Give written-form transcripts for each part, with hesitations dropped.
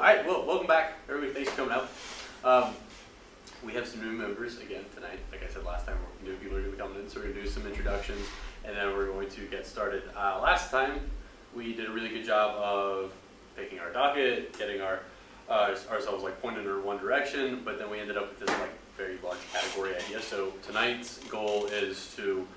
right, well, welcome back, everybody. Thanks for coming out. We have some new members again tonight. Like I said last time, new people are going to be coming in, so we're going to do some introductions, and then we're going to get started. Last time, we did a really good job of picking our docket, getting ourselves like pointed in one direction, but then we ended up with this like very large category idea. So tonight's goal is to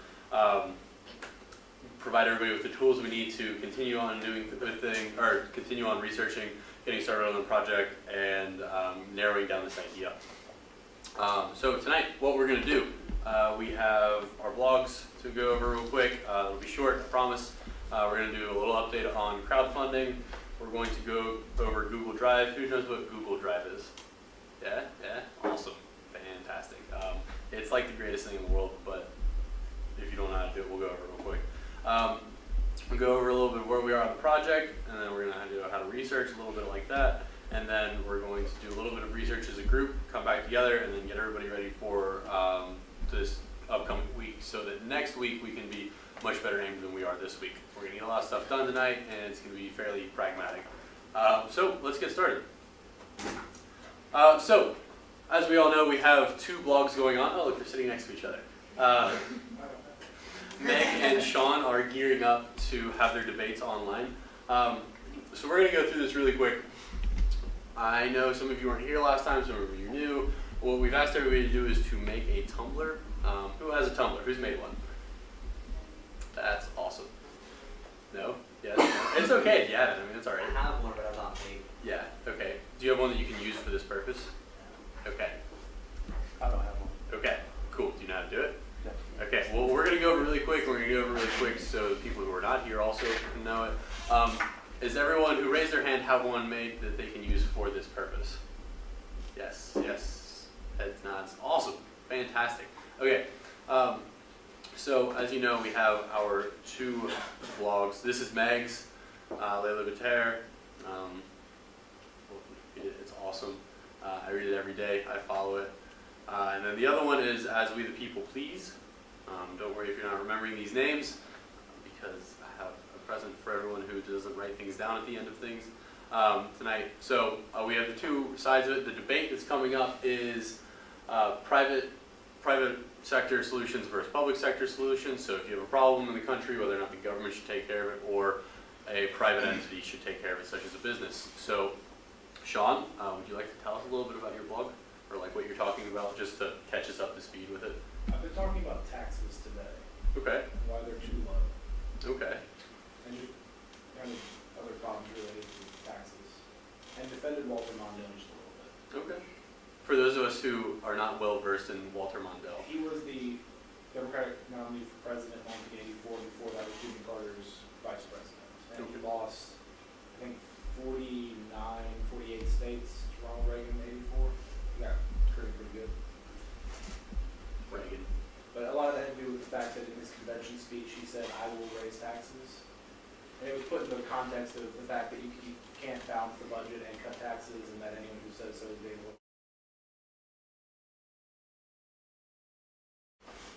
provide everybody with the tools we need to continue on doing the thing, or continue on researching, getting started on the project, and narrowing down this idea. So tonight, what we're going to do, we have our blogs to go over real quick. It'll be short, I promise. We're going to do a little update on crowdfunding. We're going to go over Google Drive. Who knows what Google Drive is? Yeah, awesome, fantastic. It's like the greatest thing in the world, but if you don't know how to do it, we'll go over it real quick. We'll go over a little bit where we are on the project, and then we're going to do how to research a little bit like that, and then we're going to do a little bit of research as a group, come back together, and then get everybody ready for this upcoming week, so that next week we can be much better aimed than we are this week. We're going to get a lot of stuff done tonight, and it's going to be fairly pragmatic. So let's get started. So, as we all know, we have two blogs going on. Oh, look, they're sitting next to each other. Meg and Sean are gearing up to have their debates online. So we're going to go through this really quick. I know some of you weren't here last time, some of you are new. What we've asked everybody to do is to make a Tumblr. Who has a Tumblr? Who's made one? That's awesome. No? Yes? No? It's okay if you haven't. I mean, it's all right. I have one, but I'm not made. Yeah, okay. Do you have one that you can use for this purpose? Okay. I don't have one. Okay, cool. Do you know how to do it? Yeah. Okay, well, we're going to go over really quick. We're going to go over really quick so the people who are not here also can know it. Is everyone who raised their hand have one made that they can use for this purpose? Yes. Heads, nods. Awesome. Fantastic. Okay. So, as you know, we have our two blogs. This is Meg's, Les Libertaires. It's awesome. I read it every day. I follow it. And then the other one is As We the People Please. Don't worry if you're not remembering these names, because I have a present for everyone who doesn't write things down at the end of things tonight. So we have the two sides of it. The debate that's coming up is private sector solutions versus public sector solutions. So if you have a problem in the country, whether or not the government should take care of it or a private entity should take care of it, such as a business. So Sean, would you like to tell us a little bit about your blog, or like what you're talking about, just to catch us up to speed with it? I've been talking about taxes today, Okay. and why they're too low, Okay. and just kind of other problems related to taxes, and defended Walter Mondale just a little bit. Okay. For those of us who are not well versed in Walter Mondale. He was the Democratic nominee for president in 1984, before that was Jimmy Carter's vice president. And he lost, I think, 48 states to Ronald Reagan in 84. He got pretty good. Reagan. But a lot of that had to do with the fact that in his convention speech he said, "I will raise taxes." And it was put into the context of the fact that you can't balance the budget and cut taxes, and that anyone who says so is being a little...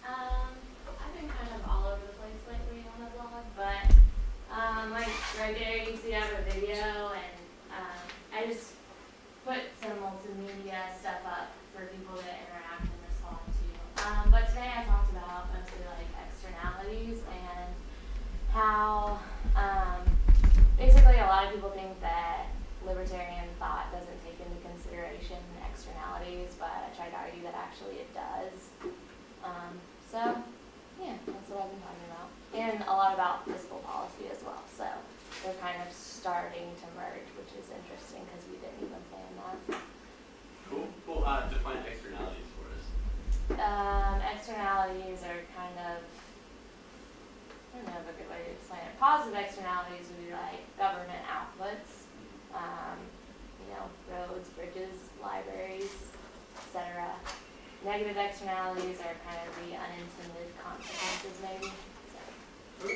I've been kind of all over the place lately on the blog, but like right there you see I have a video, and I just put some multimedia stuff up for people to interact and respond to. But today I talked about mostly like externalities and how basically a lot of people think that libertarian thought doesn't take into consideration externalities, but I tried to argue that actually it does. So, yeah, that's what I've been talking about. And a lot about fiscal policy as well. So they're kind of starting to merge, which is interesting because we didn't even plan that. Cool. Well, define externalities for us. Externalities are kind of, I don't know of a good way to explain it. Positive externalities would be like government outputs, roads, bridges, libraries, etc. Negative externalities are kind of the unintended consequences, maybe. So.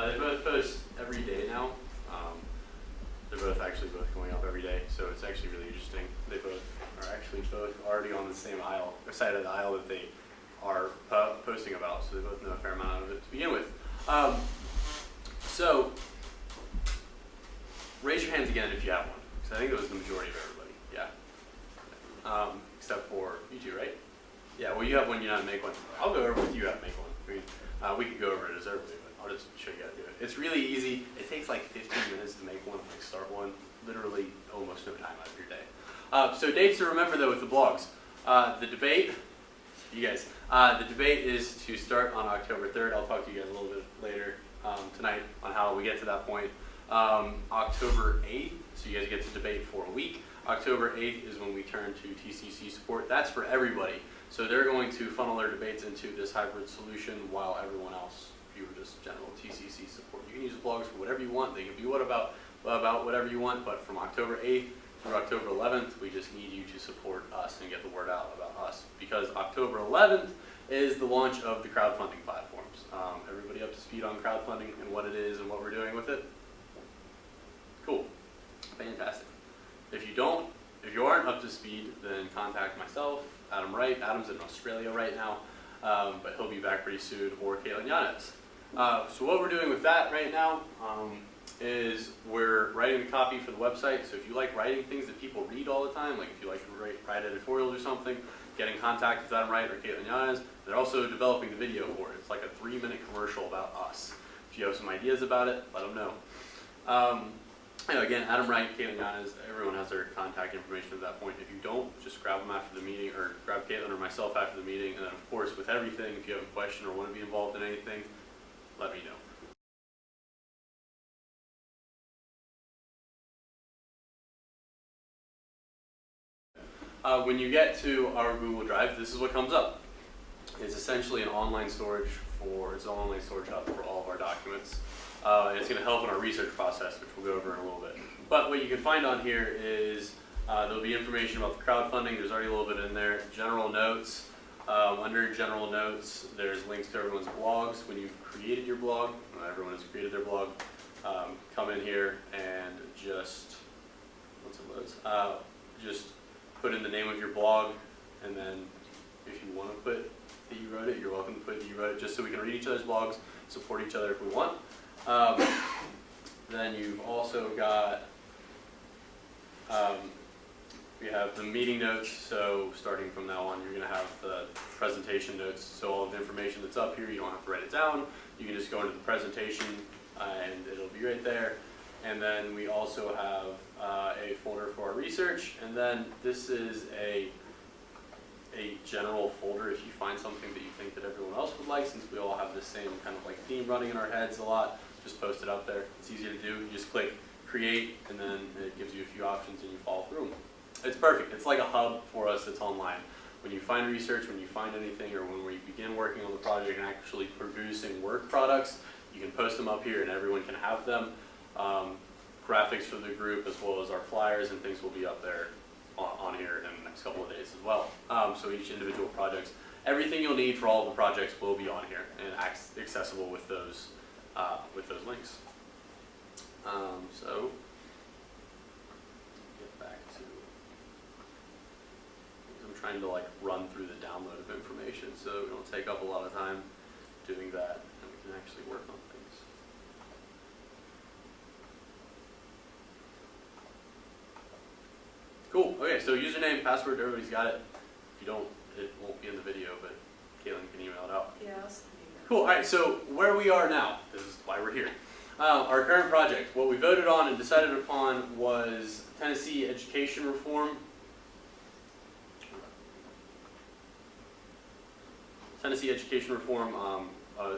They both post every day now. They're both going up every day, so it's actually really interesting. They both are actually both already on the same side of the aisle that they are posting about, so they both know a fair amount of it to begin with. So, raise your hands again if you have one. think it was the majority of everybody, yeah. Except for you two, right? Yeah, well, you have one, you know how to make one. I'll go over with you how to make one. We could go over it as everybody, but I'll just show you how to do it. It's really easy. It takes like 15 minutes to make one, like start one. Literally almost no time out of your day. So dates to remember though with the blogs. The debate, you guys, the debate is to start on October 3rd. I'll talk to you guys a little bit later tonight on how we get to that point. October 8th, so you guys get to debate for a week. October 8th is when we turn to TCC support. That's for everybody. So they're going to funnel their debates into this hybrid solution while everyone else, if you were just general TCC support. You can use the blogs for whatever you want. They can be about whatever you want, but from October 8th through October 11th, we just need you to support us and get the word out about us. Because October 11th is the launch of the crowdfunding platforms. Everybody up to speed on crowdfunding and what it is and what we're doing with it? Cool. Fantastic. If you aren't up to speed, then contact myself, Adam Wright. Adam's in Australia right now, but he'll be back pretty soon, or Caitlin Yanez. So what we're doing with that right now is we're writing a copy for the website. So if you like writing things that people read all the time, like if you like to write editorials or something, get in contact with Adam Wright or Caitlin Yanez. They're also developing the video for it. It's like a 3-minute commercial about us. If you have some ideas about it, let them know. Again, Adam Wright, Caitlin Yanez, everyone has their contact information at that point. If you don't, just grab them after the meeting, or grab Caitlin or myself after the meeting. And then, of course, with everything, if you have a question or want to be involved in anything, let me know. When you get to our Google Drive, this is what comes up. It's essentially an online storage hub for all of our documents. And it's going to help in our research process, which we'll go over in a little bit. But what you can find on here is there'll be information about the crowdfunding. There's already a little bit in there. General notes. Under general notes, there's links to everyone's blogs. When you've created your blog, everyone has created their blog, come in here and just put in the name of your blog, and then if you want to put that you wrote it, you're welcome to put that you wrote it, just so we can read each other's blogs, support each other if we want. Then you've also got, we have the meeting notes, so starting from now on, you're going to have the presentation notes, so all of the information that's up here, you don't have to write it down, you can just go into the presentation and it'll be right there. And then we also have a folder for our research, and then this is a general folder if you find something that you think that everyone else would like, since we all have the same kind of like theme running in our heads a lot. Just post it up there. It's easy to do. You just click create, and then it gives you a few options and you follow through them. It's perfect. It's like a hub for us that's online. When you find research, when you find anything, or when we begin working on the project and actually producing work products, you can post them up here and everyone can have them. Graphics for the group, as well as our flyers and things, will be up there on here in the next couple of days as well. So each individual projects, everything you'll need for all of the projects will be on here and accessible with those links. So get back to, I'm trying to like run through the download of information, so we don't take up a lot of time doing that, and we can actually work on things. Cool. Okay, so username, password, everybody's got it. If you don't, it won't be in the video, but Caitlin can email it out. Yes. Cool. All right, so where we are now, this is why we're here. Our current project, what we voted on and decided upon was Tennessee education reform. Tennessee education reform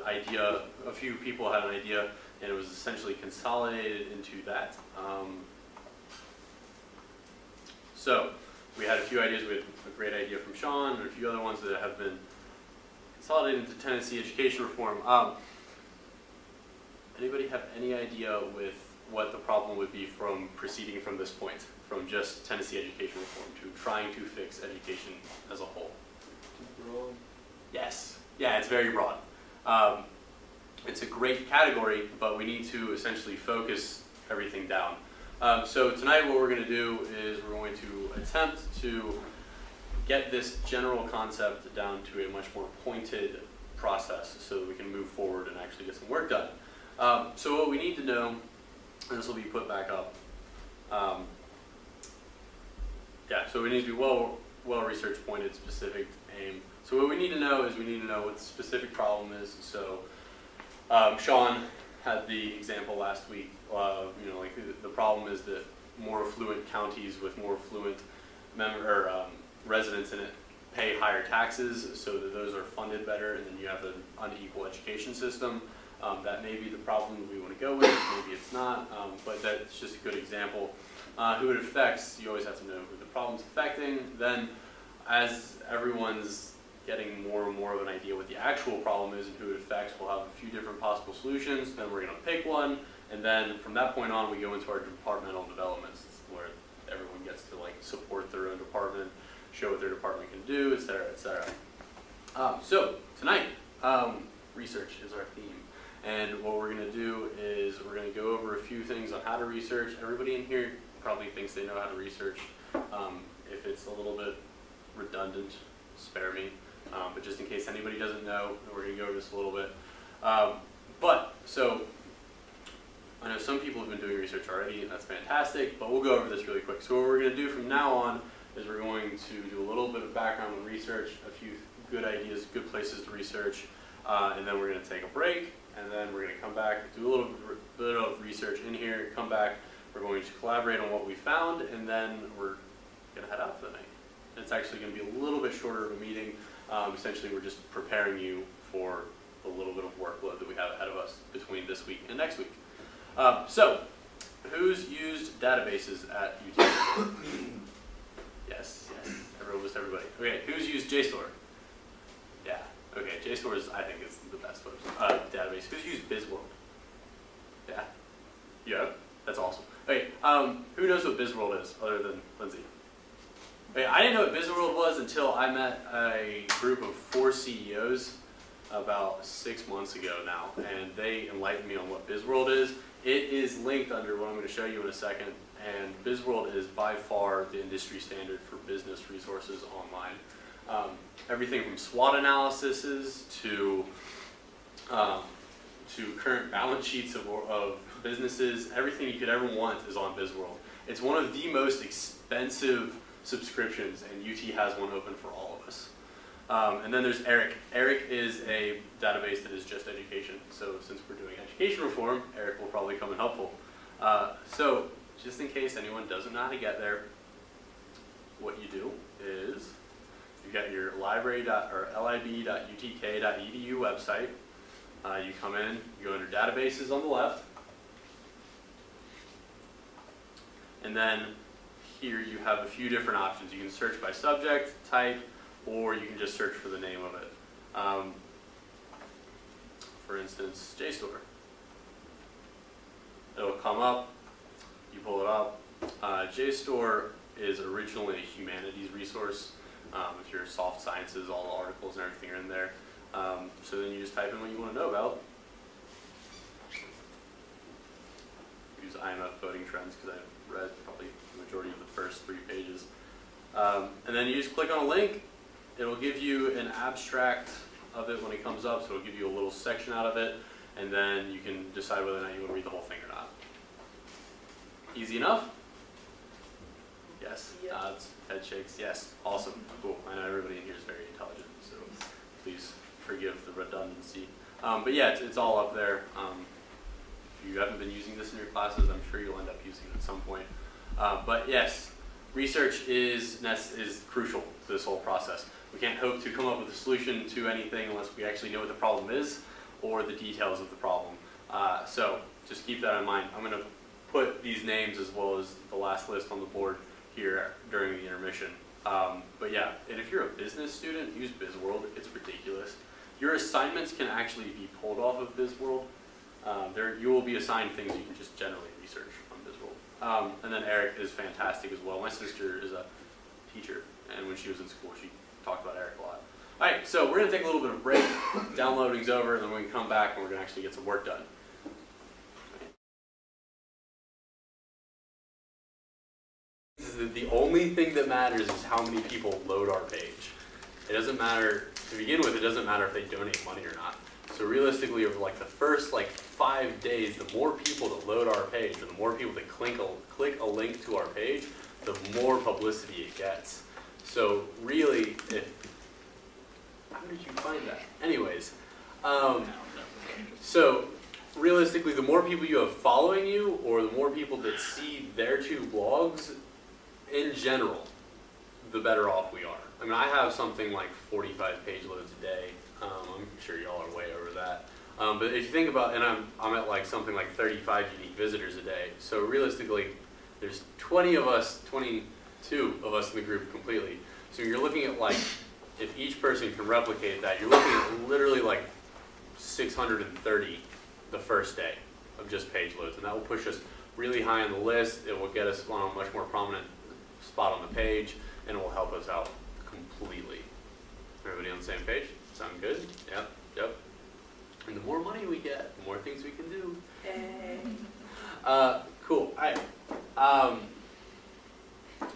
idea, a few people had an idea, and it was essentially consolidated into that. So we had a few ideas. We had a great idea from Sean and a few other ones that have been consolidated into Tennessee education reform. Anybody have any idea with what the problem would be from proceeding from this point, from just Tennessee education reform to trying to fix education as a whole? Broad. Yes. Yeah, it's very broad. It's a great category, but we need to essentially focus everything down. So tonight what we're going to do is we're going to attempt to get this general concept down to a much more pointed process so that we can move forward and actually get some work done. So what we need to know, and this will be put back up, Yeah, so it needs to be well researched, pointed, specific, aim. So what we need to know is we need to know what the specific problem is. So Sean had the example last week of, like the problem is that more affluent counties with more affluent residents in it pay higher taxes, so that those are funded better, and then you have an unequal education system. That may be the problem that we want to go with, maybe it's not, but that's just a good example. Who it affects, you always have to know who the problem's affecting. Then as everyone's getting more and more of an idea what the actual problem is and who it affects, we'll have a few different possible solutions, then we're going to pick one, and then from that point on we go into our departmental developments where everyone gets to support their own department, show what their department can do, etc., etc. So tonight, research is our theme. And what we're going to do is we're going to go over a few things on how to research. Everybody in here probably thinks they know how to research. If it's a little bit redundant, spare me. But just in case anybody doesn't know, we're going to go over this a little bit. So I know some people have been doing research already, and that's fantastic, but we'll go over this really quick. So what we're going to do from now on is we're going to do a little bit of background on research, a few good ideas, good places to research, and then we're going to take a break. And then we're going to come back, do a little bit of research in here, come back, we're going to collaborate on what we found, and then we're going to head out for the night. It's actually going to be a little bit shorter of a meeting. Essentially, we're just preparing you for a little bit of workload that we have ahead of us between this week and next week. So, who's used databases at UT? Yes, almost everybody. Okay, who's used JSTOR? Yeah. Okay, JSTOR I think is the best database. Who's used BizWorld? Yeah? Yeah? That's awesome. Okay, who knows what BizWorld is other than Lindsay? Okay, I didn't know what BizWorld was until I met a group of 4 CEOs about 6 months ago now, and they enlightened me on what BizWorld is. It is linked under what I'm going to show you in a second, and BizWorld is by far the industry standard for business resources online. Everything from SWOT analyses to current balance sheets of businesses, everything you could ever want is on BizWorld. It's one of the most expensive subscriptions, and UT has one open for all of us. And then there's ERIC. ERIC is a database that is just education. So since we're doing education reform, ERIC will probably come in helpful. So just in case anyone doesn't know how to get there, what you do is you've got your lib.utk.edu website. You come in, you go under databases on the left, and then here you have a few different options. You can search by subject, type, or you can just search for the name of it. For instance, JSTOR. It'll come up, you pull it up. JSTOR is originally a humanities resource. If you're soft sciences, all the articles and everything are in there. So then you just type in what you want to know about. Use IMF voting trends because I've read probably the majority of the first 3 pages. And then you just click on a link. It'll give you an abstract of it when it comes up, so it'll give you a little section out of it, and then you can decide whether or not you want to read the whole thing or not. Easy enough? Yes. Nods, head shakes. Yes. Awesome. Cool. I know everybody in here is very intelligent, so please forgive the redundancy. But yeah, it's all up there. If you haven't been using this in your classes, I'm sure you'll end up using it at some point. But yes, research is crucial to this whole process. We can't hope to come up with a solution to anything unless we actually know what the problem is or the details of the problem. So just keep that in mind. I'm going to put these names as well as the last list on the board here during the intermission. But yeah, and if you're a business student, use BizWorld. It's ridiculous. Your assignments can actually be pulled off of BizWorld. You will be assigned things you can just generally research on BizWorld. And then ERIC is fantastic as well. My sister is a teacher, and when she was in school, she talked about ERIC a lot. All right, so we're going to take a little bit of a break. Downloading's over, and then we can come back and we're going to actually get some work done. The only thing that matters is how many people load our page. It doesn't matter, to begin with, it doesn't matter if they donate money or not. So realistically, over the first 5 days, the more people that load our page, or the more people that click a link to our page, the more publicity it gets. So really, how did you find that? Anyways, so realistically, the more people you have following you, or the more people that see their two blogs, in general, the better off we are. I mean, I have something like 45 page loads a day. I'm sure y'all are way over that. But if you think about, and I'm at like something like 35 unique visitors a day. So realistically, there's 22 of us in the group completely. So you're looking at like, if each person can replicate that, you're looking at literally like 630 the first day of just page loads. And that will push us really high on the list. It will get us on a much more prominent spot on the page, and it will help us out completely. Everybody on the same page? Sound good? Yep, yep. And the more money we get, the more things we can do. Yay. Cool. All right.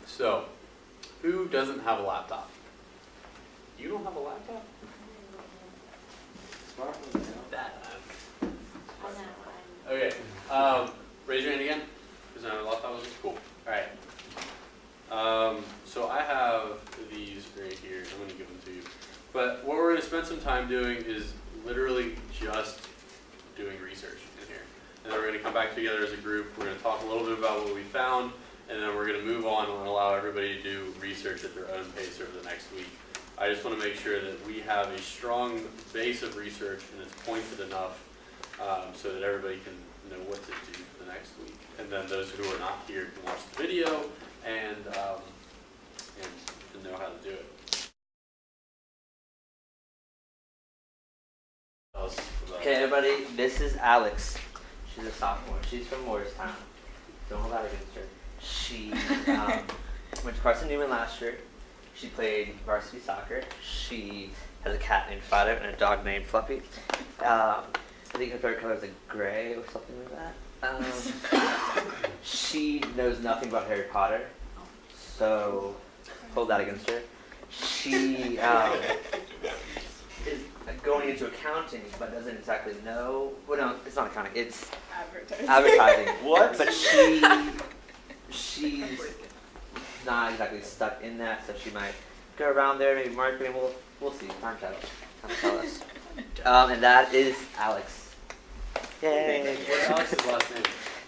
So, who doesn't have a laptop? You don't have a laptop? Smartphone. That. I know, Okay. Raise your hand again. Is that a laptop? Cool. All right. So I have these right here. I'm going to give them to you. But what we're going to spend some time doing is literally just doing research in here. And then we're going to come back together as a group. We're going to talk a little bit about what we found, and then we're going to move on and allow everybody to do research at their own pace over the next week. I just want to make sure that we have a strong base of research and it's pointed enough so that everybody can know what to do for the next week. And then those who are not here can watch the video and know how to do it. Okay, everybody, this is Alex. She's a sophomore. She's from Morristown. Don't hold that against her. She went to Carson Newman last year. She played varsity soccer. She has a cat named Fido and a dog named Fluffy. I think her favorite color is like gray or something like that. She knows nothing about Harry Potter, so hold that against her. She is going into accounting, but doesn't exactly know. Well, no, it's not accounting. It's advertising. What? But she's not exactly stuck in that, so she might go around there, maybe marketing. We'll see. Time to tell us. And that is Alex. Yay! What's Alex's last name?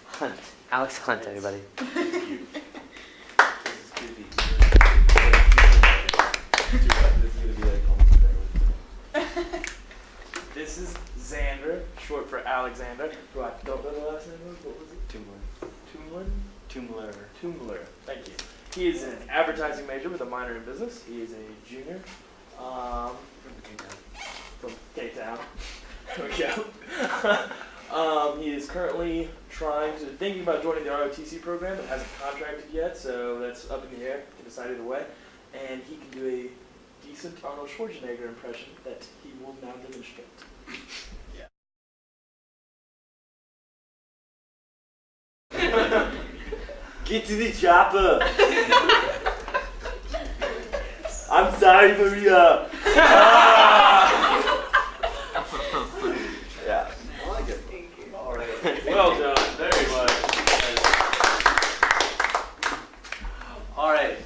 Hunt. Alex Hunt, everybody. This is Xander, short for Alexander, who I don't know the last name of. What was it? Tumler. Tumler. Thank you. He is an advertising major with a minor in business. He is a junior. From K-Town. There we go. He is currently thinking about joining the ROTC program, but hasn't contracted yet, so that's up in the air. He can decide either way. And he can do a decent Arnold Schwarzenegger impression that he will now demonstrate. Get to the chopper. I'm sorry, Maria. Yeah. I like it. Thank you. All right. Well done. Very much. All right.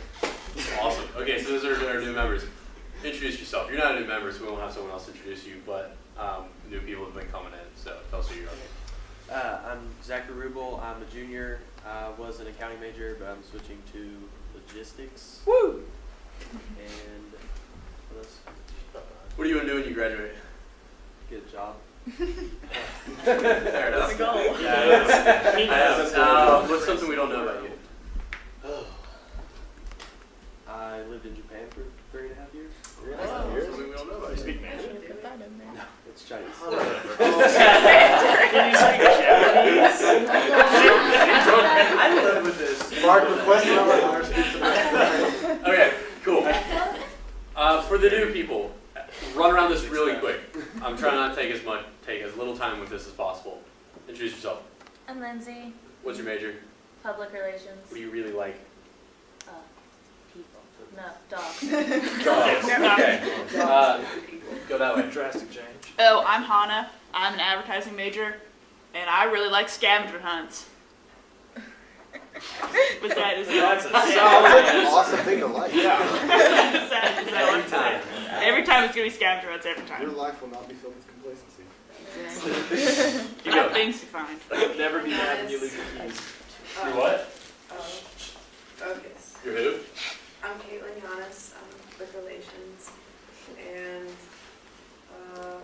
Awesome. Okay, so those are our new members. Introduce yourself. You're not a new member, so we won't have someone else introduce you, but new people have been coming in, so tell us who you are. I'm Zachary Rubel. I'm a junior. I was an accounting major, but I'm switching to logistics. Woo! And what else? What are you going to do when you graduate? Get a job. Fair enough. That's the goal. Yeah, I know. What's something we don't know about you? I lived in Japan for 3.5 years. Something we don't know about you. Speak Mandarin. Get that in there. It's Chinese. Can you speak Japanese? I live with this. Mark, request number. Okay, cool. For the new people, run around this really quick. I'm trying not to take as little time with this as possible. Introduce yourself. I'm Lindsay, What's your major? public relations. What do you really like? People. No, dogs. Okay. Go that way. Drastic change. Oh, I'm Hannah. I'm an advertising major, and I really like scavenger hunts. Was that, is That's a that, solid answer. Awesome thing to like. Yeah. is that what Every it's time. Every time it's gonna be scavenger hunts, every Your time. life will not be filled with complacency. Keep I have going. things to find. I'll never be mad when you leave your keys. You're what? Okay. You're who? I'm Caitlin Giannis, I'm with Relations, and, I don't know,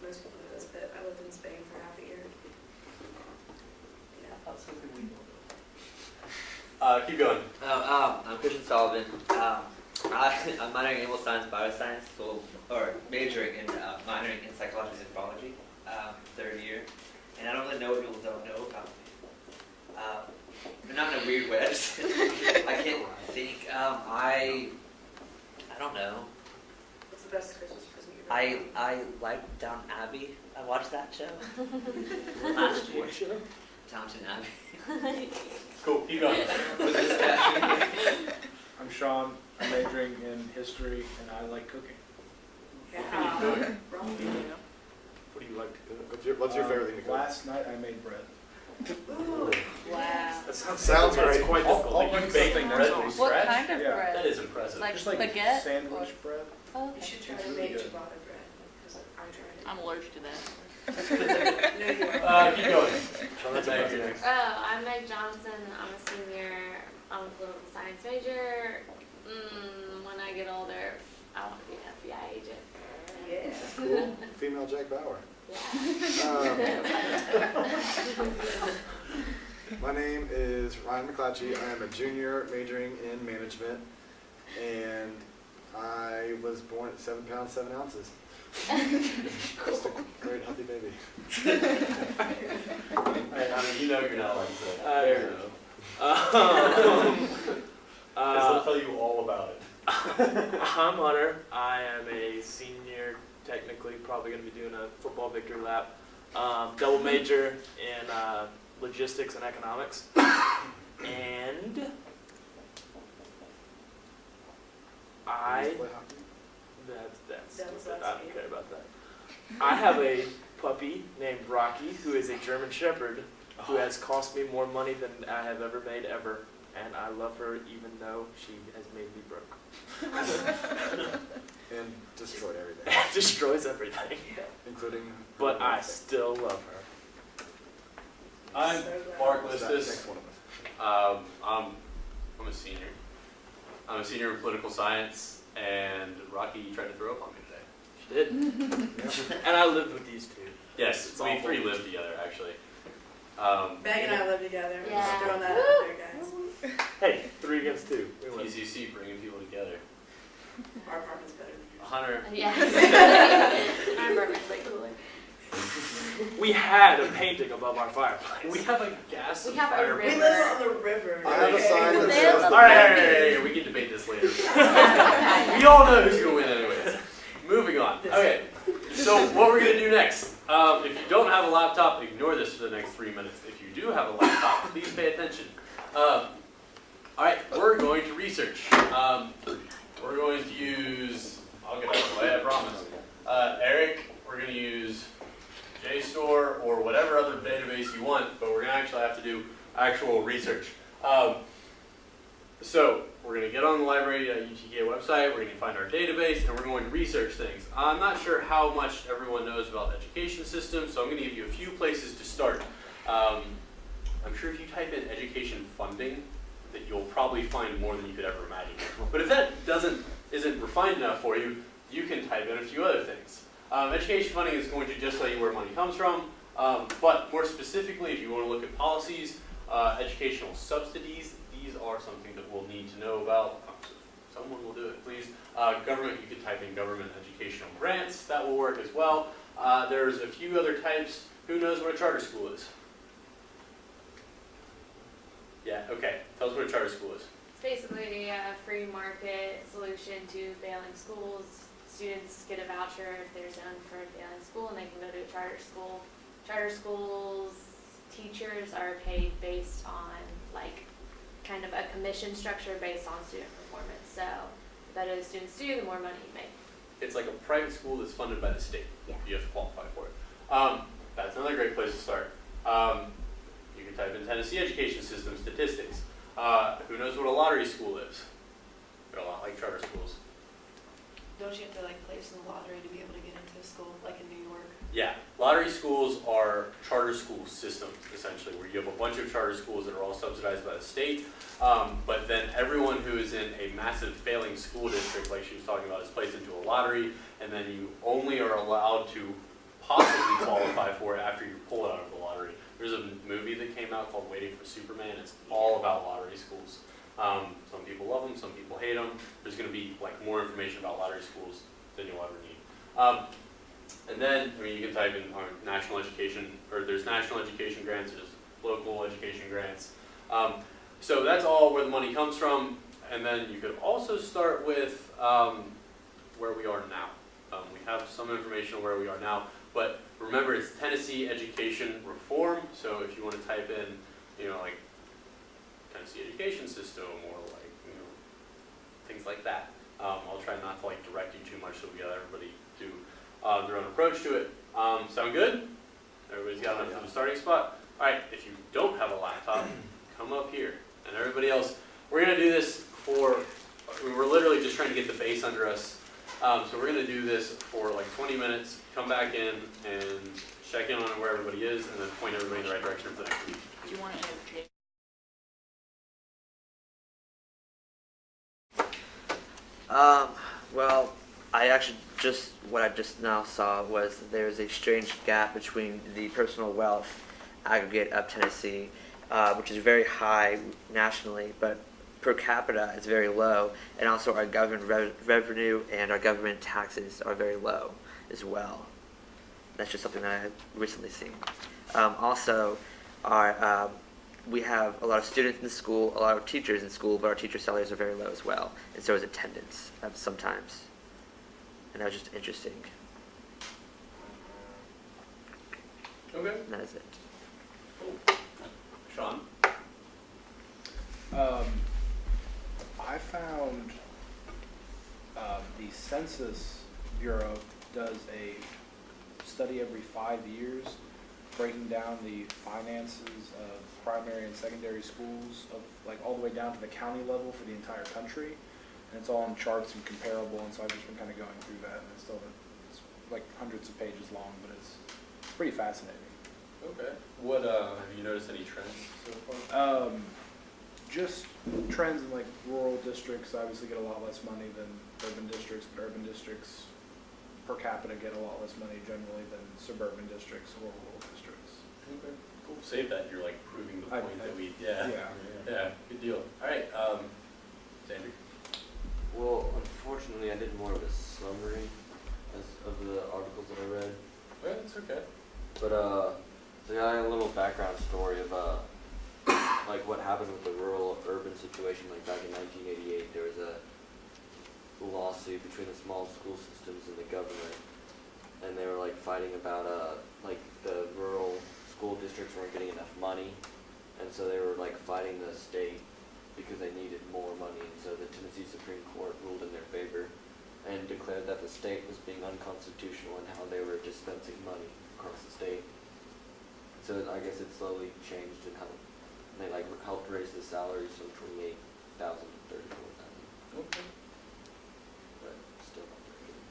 most people know this, but I lived in Spain for half a year. Yeah. Keep going. I'm Christian Sullivan. I'm minoring in animal science, bioscience, or majoring in minoring in psychology and anthropology, third year. And I don't really know what people don't know about me. But not in a weird way. I can't think. I don't know. What's the best Christmas present you've ever gotten? I like Downton Abbey. I watched that show last year. What show? Downton Abbey. Cool. Keep going. With this guy. I'm Sean, I'm majoring in history, and I like cooking. Yeah. Good. Wrong. What do you like to cook? What's your favorite thing to cook? Last night I made bread. Ooh. Wow. That Sounds that's great. quite I'll difficult. bring You bake something bread next from week. What scratch? kind of Yeah. bread? That is impressive. Like Just like baguette? sandwich bread. Oh, You should try It's to really make good. ciabatta bread, because I tried it. I'm allergic to that. No, you are. Keep going. Sean, that's Meg, impressive. you're next. Oh, I'm Meg Johnson. I'm a senior. I'm a political science major. When I get older, I want to be an FBI agent. Yeah. Cool. Female Jack Bauer. Yeah. My name is Ryan McClatchy. I am a junior majoring in management, and I was born at 7 pounds 7 ounces. Just a great healthy baby. Hey, I mean, you know you're not allowed to say. There. Because they'll tell you all about it. I'm Hunter. I am a senior, technically, probably going to be doing a football victory lap. Double major in logistics and economics. And I, Play hockey? that's That was stupid. last I don't year. care about that. I have a puppy named Rocky, who is a German Shepherd, who has cost me more money than I have ever made ever. And I love her even though she has made me broke. And destroyed everything, Destroys everything. including. But I still love her. I'm So glad. Mark That Listis. next one of us. I'm a senior. I'm a senior in political science, and Rocky tried to throw up on me today. She did. And I lived with these two. Yes, It's we awful. three live together, actually. Meg and I live together. I'm Yeah. just throwing that out there, guys. Hey, 3 against 2. We win. TCC, bringing people together. Our apartment's better than yours. Hunter, Yeah. My apartment's way cooler. We had a painting above our fireplace. we have a gas We have a fire. We river. live on the river. I have a sign that They says. have the All right, man- hey, we can debate this later. We all know who's gonna win anyways. Moving on. Okay, so what we're gonna do next? If you don't have a laptop, ignore this for the next 3 minutes. If you do have a laptop, please pay attention. All right, we're going to research. We're going to use, I'll get out of the way, I promise. Eric, we're going to use JSTOR or whatever other database you want, but we're going to actually have to do actual research. So we're going to get on the library UTK website, we're going to find our database, and we're going to research things. I'm not sure how much everyone knows about education systems, so I'm going to give you a few places to start. I'm sure if you type in education funding, that you'll probably find more than you could ever imagine. But if that isn't refined enough for you, you can type in a few other things. Education funding is going to just tell you where money comes from, but more specifically, if you want to look at policies, educational subsidies, these are something that we'll need to know about. Someone will do it, please. Government, you can type in government educational grants, that will work as well. There's a few other types. Who knows what a charter school is? Yeah, okay. Tell us what a charter school is. It's basically a free market solution to failing schools. Students get a voucher if they're zoned for a failing school, and they can go to a charter school. Charter schools, teachers are paid based on kind of a commission structure based on student performance. So the better the students do, the more money you make. It's like a private school that's funded by the state. Yeah. You have to qualify for it. That's another great place to start. You can type in Tennessee. Tennessee education system statistics. Who knows what a lottery school is? They're a lot like charter schools. Don't you have to like place in the lottery to be able to get into school, like in New York? Yeah, lottery schools are charter school systems, essentially, where you have a bunch of charter schools that are all subsidized by the state, but then everyone who is in a massive failing school district, like she was talking about, is placed into a lottery, and then you only are allowed to possibly qualify for it after you pull it out of the lottery. There's a movie that came out called Waiting for Superman. It's all about lottery schools. Some people love them, some people hate them. There's going to be like more information about lottery schools than you'll ever need. And then, I mean, you can type in national education, or there's national education grants, there's local education grants. So that's all where the money comes from. And then you could also start with where we are now. We have some information on where we are now, but remember it's Tennessee Education Reform. So if you want to type in, you know, like Tennessee education system or like, you know, things like that. I'll try not to like direct you too much so we got everybody do their own approach to it. Sound good? Everybody's got enough for the starting spot? All right, if you don't have a laptop, come up here. And everybody else, we're going to do this for, we're literally just trying to get the base under us. So we're going to do this for like 20 minutes, come back in and check in on where everybody is, and then point everybody in the right direction for the next week. Do you want to entertain? Well, what I just now saw was there's a strange gap between the personal wealth aggregate of Tennessee, which is very high nationally, but per capita it's very low, and also our government revenue and our government taxes are very low as well. That's just something that I've recently seen. Also, we have a lot of students in school, a lot of teachers in school, but our teacher salaries are very low as well, and so is attendance sometimes. And that was just interesting. Okay. And that is it. Cool. Sean? I found the Census Bureau does a study every 5 years breaking down the finances of primary and secondary schools of like all the way down to the county level for the entire country. And it's all on charts and comparable, and so I've just been kind of going through that, and it's like hundreds of pages long, but it's pretty fascinating. Okay. What, have you noticed any trends so far? Just trends in like rural districts obviously get a lot less money than urban districts, but urban districts per capita get a lot less money generally than suburban districts or rural districts. Okay. Cool. Save that. You're like proving the point that we, Yeah. Yeah. Good deal. All right. Xander? Well, unfortunately, I did more of a summary of the articles that I read. Yeah, it's okay. But so I got a little background story of like what happened with the rural-urban situation. Like back in 1988, there was a lawsuit between the small school systems and the government, and they were like fighting about like the rural school districts weren't getting enough money, and so they were like fighting the state because they needed more money, and so the Tennessee Supreme Court ruled in their favor and declared that the state was being unconstitutional in how they were dispensing money across the state. So I guess it slowly changed in how they like helped raise the salaries from 28,000 to 34,000. Okay. But still not very good.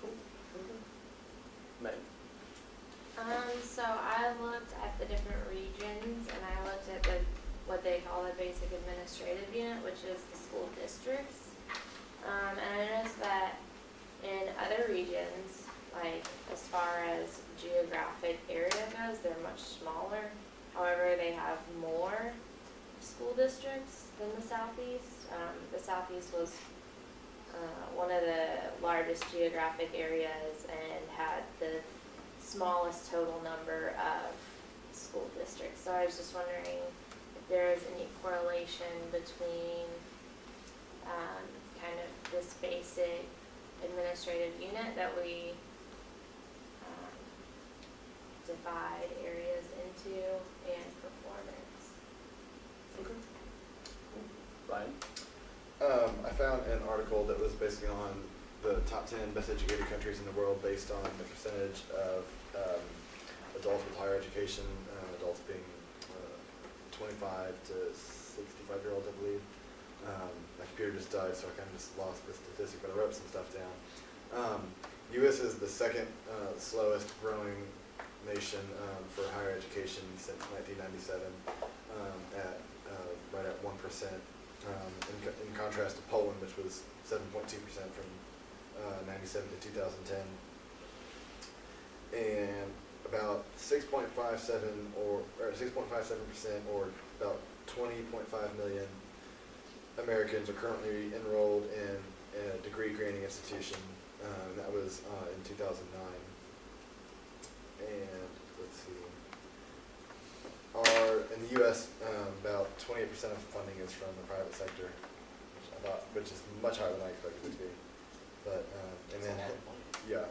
Cool. Okay. Meg? So I looked at the different regions, and I looked at what they call the basic administrative unit, which is the school districts. And I noticed that in other regions, like as far as geographic area goes, they're much smaller. However, they have more school districts than the Southeast. The Southeast was one of the largest geographic areas and had the smallest total number of school districts. So I was just wondering if there is any correlation between kind of this basic administrative unit that we divide areas into and performance. Okay. Cool. Ryan? I found an article that was basically on the top 10 best educated countries in the world based on the percentage of adults with higher education, adults being 25 to 65-year-olds, I believe. My computer just died, so I kind of just lost the statistic, but I wrote some stuff down. U.S. is the second slowest growing nation for higher education since 1997, at right at 1%. In contrast to Poland, which was 7.2% from 97 to 2010, and about 6.57% or about 20.5 million Americans are currently enrolled in a degree-granting institution. That was in 2009. And let's see. In the U.S., about 28% of funding is from the private sector, which is much higher than I expected it to be. But and then yeah,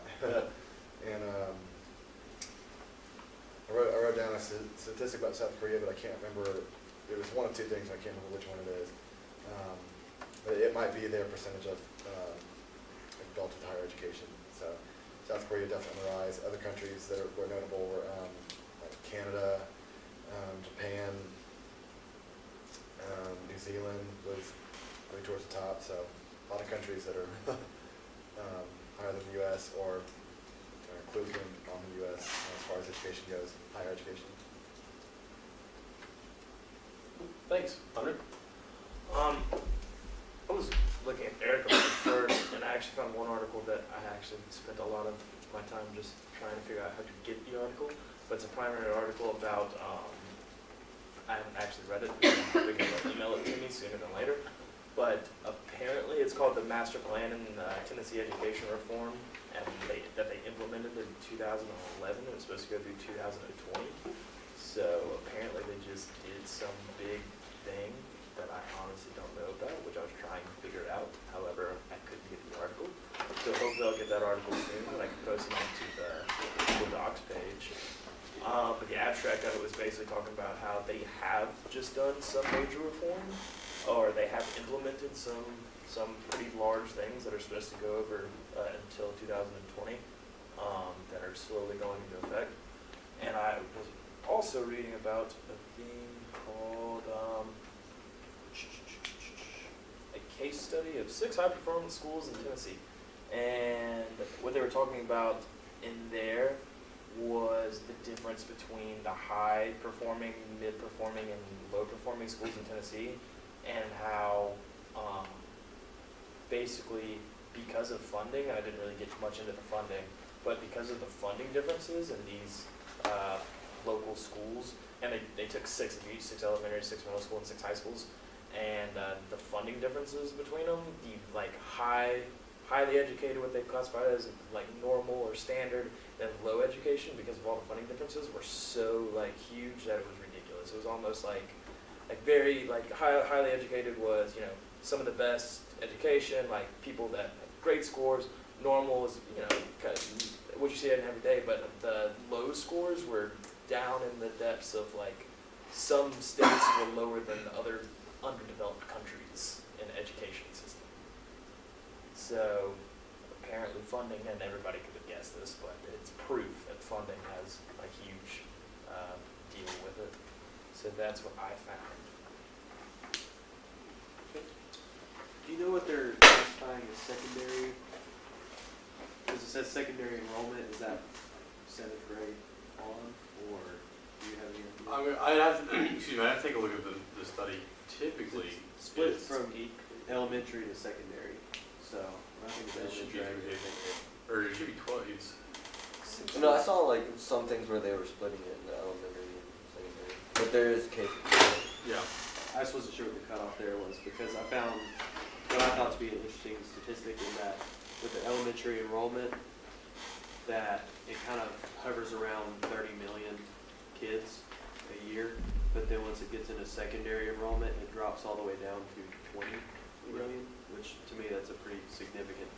and I wrote down a statistic about South Korea, but I can't remember. It was one of two things. I can't remember which one it is. But it might be their percentage of adults with higher education. So South Korea definitely on the rise. Other countries that were notable were like Canada, Japan, New Zealand was really towards the top. So a lot of countries that are higher than the U.S. or inclusion on the U.S. as far as education goes, higher education. Thanks, Hunter. I was looking at articles first, and I actually found one article that I actually spent a lot of my time just trying to figure out how to get the article. But it's a primary article about, I haven't actually read it, they're going to email it to me sooner than later. But apparently it's called the Master Plan in Tennessee Education Reform, and that they implemented in 2011. It was supposed to go through 2020. So apparently they just did some big thing that I honestly don't know about, which I was trying to figure out. However, I couldn't get the article. So hopefully I'll get that article soon, and I can post it onto the Google Docs page. But the abstract of it was basically talking about how they have just done some major reform, or they have implemented some pretty large things that are supposed to go over until 2020, that are slowly going into effect. And I was also reading about a thing called a case study of 6 high-performance schools in Tennessee. And what they were talking about in there was the difference between the high-performing, mid-performing, and low-performing schools in Tennessee, and how basically because of funding, and I didn't really get much into the funding, but because of the funding differences in these local schools, and they took 6 of each, 6 elementary, 6 middle school, and 6 high schools, and the funding differences between them, the highly educated, what they classified as like normal or standard, and low education, because of all the funding differences, were so like huge that it was ridiculous. It was almost like very like highly educated was, you know, some of the best education, like people that have great scores. Normal is, you know, what you see in every day, but the low scores were down in the depths of like some states were lower than other underdeveloped countries in the education system. So apparently funding, and everybody could have guessed this, but it's proof that funding has a huge deal with it. So that's what I found. Do you know what they're classifying as secondary? Because it says secondary enrollment. Is that 7th grade on, or do you have any idea? I'd have to, excuse me, I'd have to take a look at the study. Typically, Split it's- from elementary to secondary. So I think It it's should be elementary. or it should be 12. No, I saw like some things where they were splitting it into elementary and secondary, but there is cases. Yeah. I just wasn't sure what the cutoff there was, because I found what I thought to be an interesting statistic in that with the elementary enrollment, that it kind of hovers around 30 million kids a year, but then once it gets into secondary enrollment, it drops all the way down to 20 million, which to me that's a pretty significant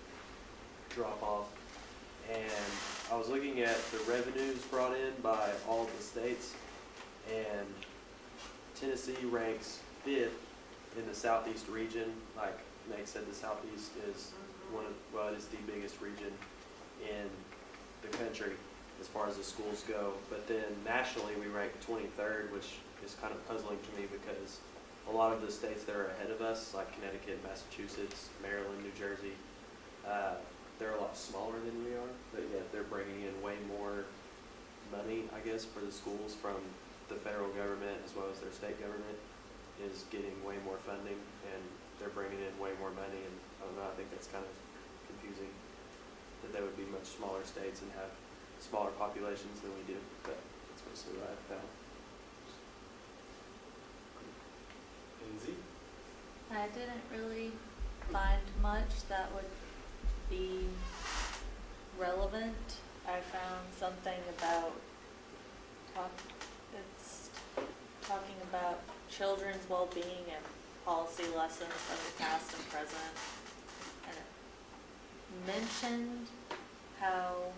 drop off. And I was looking at the revenues brought in by all of the states, and Tennessee ranks 5th in the southeast region. Like Meg said, the southeast is it is the biggest region in the country. as far as the schools go. But then nationally, we rank 23rd, which is kind of puzzling to me because a lot of the states that are ahead of us, like Connecticut, Massachusetts, Maryland, New Jersey, they're a lot smaller than we are, but yet they're bringing in way more money, I guess, for the schools from the federal government as well as their state government is getting way more funding, and they're bringing in way more money, and I don't know, I think that's kind of confusing that they would be much smaller states and have smaller populations than we do, but that's mostly what I've found. Lindsay? I didn't really find much that would be relevant. I found something about it's talking about children's well-being and policy lessons from the past and present, and it mentioned how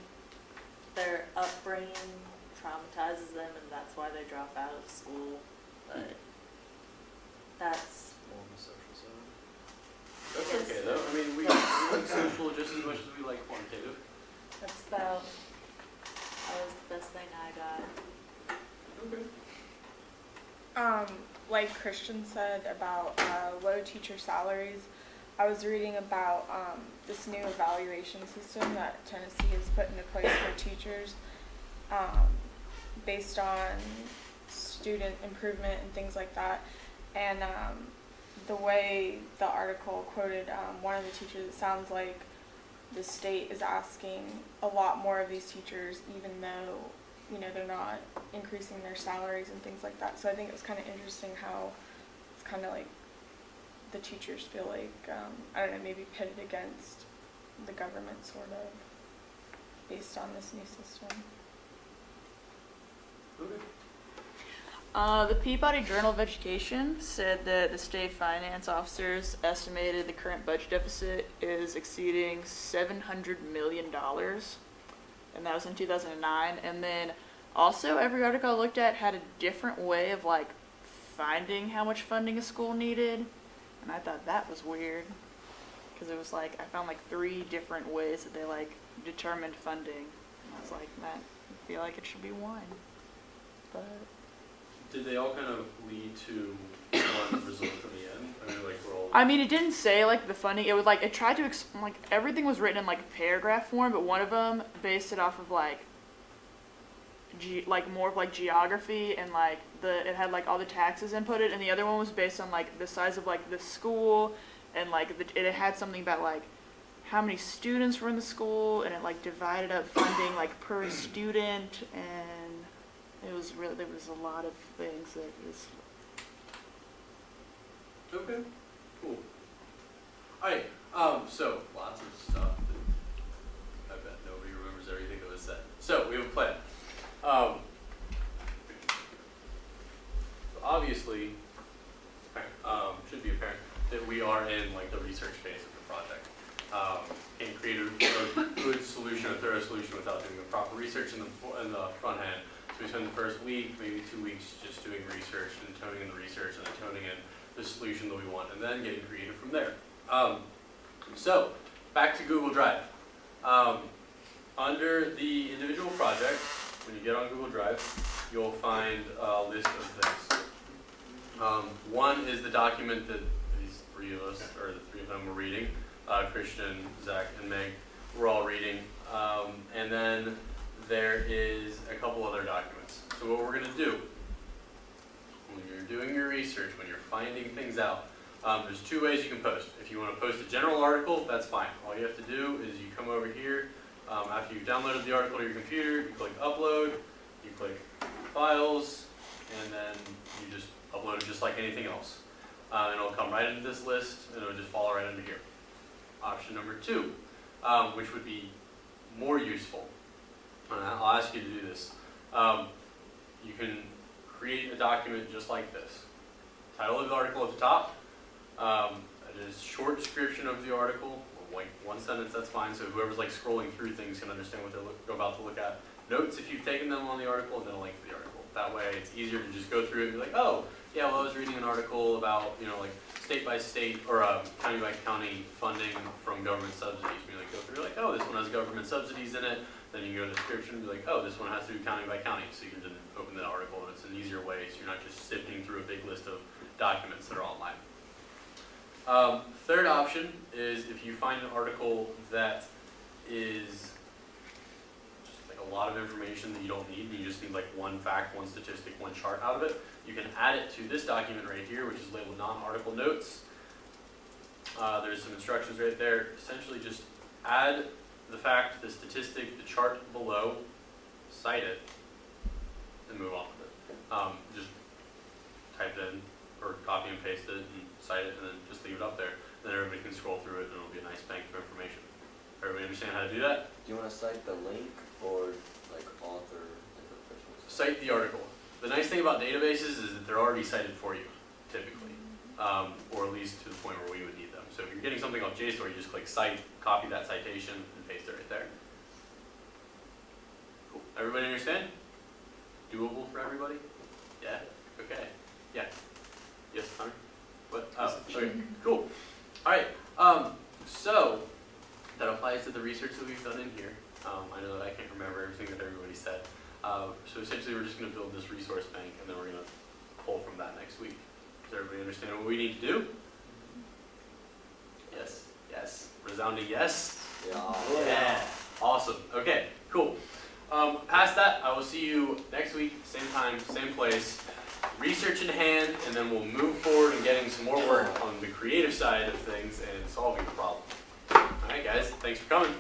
their upbringing traumatizes them and that's why they drop out of school, but that's More on the social side. That's okay though. I mean, we like social just as much as we like quantitative. that was the best thing I got. Okay. Like Christian said about low teacher salaries, I was reading about this new evaluation system that Tennessee has put into place for teachers based on student improvement and things like that. And the way the article quoted one of the teachers, it sounds like the state is asking a lot more of these teachers, even though, you know, they're not increasing their salaries and things like that. So I think it was kind of interesting how it's kind of like the teachers feel like, I don't know, maybe pitted against the government sort of based on this new system. Okay. The Peabody Journal of Education said that the state finance officers estimated the current budget deficit is exceeding $700 million, and that was in 2009. And then also every article I looked at had a different way of like finding how much funding a school needed, and I thought that was weird because it was like I found like 3 different ways that they like determined funding, and I was like, man, I feel like it should be one, but. Did they all kind of lead to one result in the end? I mean, like we're all. I mean, it didn't say like the funding. It was like it tried to like everything was written in like paragraph form, but one of them based it off of like more of like geography and like it had like all the taxes inputted, and the other one was based on like the size of like the school and like it had something about like how many students were in the school, and it like divided up funding like per student, and it was really there was a lot of things that was. Okay, cool. Alright, so lots of stuff that I bet nobody remembers everything that was said. So we have a plan. Obviously, should be apparent that we are in like the research phase of the project. Can't create a good solution, a thorough solution without doing the proper research in the front end. So we spend the first week, maybe 2 weeks just doing research and toning in the research and then toning in the solution that we want, and then getting creative from there. So, back to Google Drive. Under the individual project, when you get on Google Drive, you'll find a list of things. One is the document that these 3 of us, or the 3 of them, were reading. Christian, Zach, and Meg were all reading. And then there is a couple other documents. So what we're going to do, when you're doing your research, when you're finding things out, there's 2 ways you can post. If you want to post a general article, that's fine. All you have to do is you come over here, after you've downloaded the article to your computer, you click upload, you click files, and then you just upload it just like anything else. And it'll come right into this list, and it'll just fall right under here. Option number 2, which would be more useful, and I'll ask you to do this. You can create a document just like this. Title of the article at the top. It is short description of the article, like 1 sentence, that's fine, so whoever's like scrolling through things can understand what they're about to look at. Notes if you've taken them on the article, and then a link to the article. That way it's easier to just go through it and be like, oh, yeah, well I was reading an article about, you know, like state by state, or county by county funding from government subsidies. We like go through like, oh, this one has government subsidies in it, Then you go to the description and be like, oh, this one has to do county by county. So you can then open the article and it's an easier way so you're not just sifting through a big list of documents that are online. Third option is if you find an article that is just like a lot of information that you don't need, and you just need like one fact, one statistic, one chart out of it, you can add it to this document right here, which is labeled non-article notes. There's some instructions right there. Essentially just add the fact, the statistic, the chart below, cite it, and move on with it. Just type it in, or copy and paste it, and cite it, and then just leave it up there. Then everybody can scroll through it, and it'll be a nice bank of information. Everybody understand how to do that? Do you want to cite the link or like author? Like the person was- Cite the article. The nice thing about databases is that they're already cited for you, typically, or at least to the point where we would need them. So if you're getting something off JSTOR, you just click cite, copy that citation, and paste it right there. Cool. Everybody understand? Doable for everybody? Yeah? Okay. Yeah. Yes, Hunter? What? Oh, okay. Cool. All right. So that applies to the research that we've done in here. I know that I can't remember everything that everybody said. So essentially, we're just going to build this resource bank, and then we're going to pull from that next week. Does everybody understand what we need to do? Yes. Yes. Resounding yes. Yeah. Yeah. Awesome. Okay. Cool. Past that, I will see you next week, same time, same place. Research in hand, and then we'll move forward in getting some more work on the creative side of things and solving the problem. All right, guys. Thanks for coming.